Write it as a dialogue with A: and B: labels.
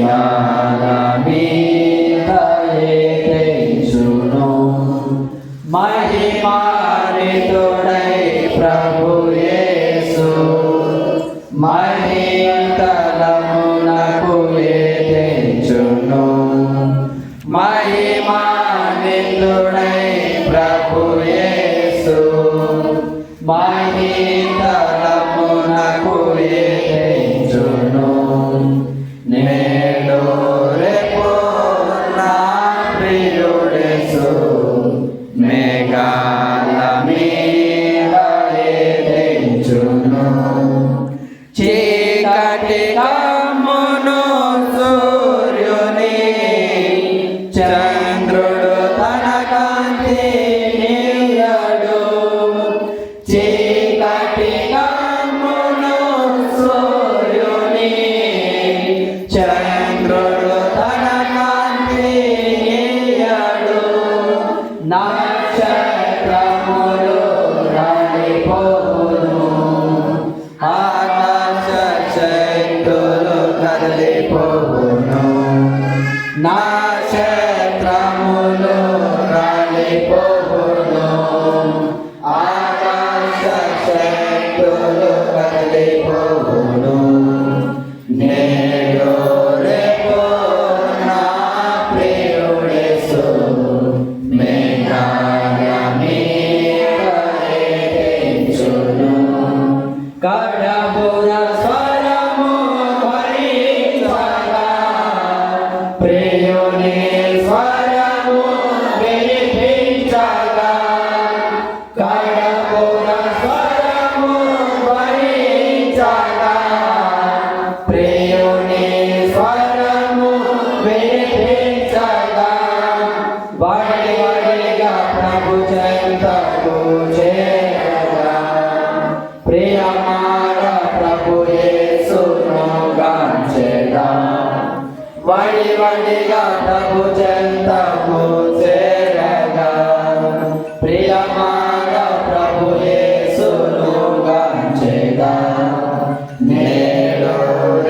A: మేఘాల మీద ఎగెంచును. మహిమాన్వితుడై ప్రభు యేసు మహీతలమునకు ఎగెంచును. మహిమాన్వితుడై ప్రభు యేసు మహీతలమునకు ఎగెంచును. నేడు రేపు నా ప్రియుడేసు మేఘాల మీద ఎగెంచును. చీకటి కమ్మును సూర్యుని చంద్రుడు తన కాంతి నీయడు. చీకటి కమ్మును సూర్యుని చంద్రుడు తన కాంతి నీయడు. నక్షత్రములు రాలిపోవును. ఆకాశ శక్తులు కదిలిపోవును. నక్షత్రములు రాలిపోవును. ఆకాశ శక్తులు కదిలిపోవును. నేడు రేపు నా ప్రియుడేసు మేఘాల మీద ఎగెంచును. కడబుర స్వరము భరించగా ప్రియుని స్వరము వినిపించగా. కడబుర స్వరము భరించగా ప్రియుని స్వరము వినిపించగా. వడి వడిగా ప్రభు చెంతకు చేరగా ప్రియమార ప్రభు యేసును గాంచెగా. వడి వడిగా ప్రభు చెంతకు చేరగా ప్రియమార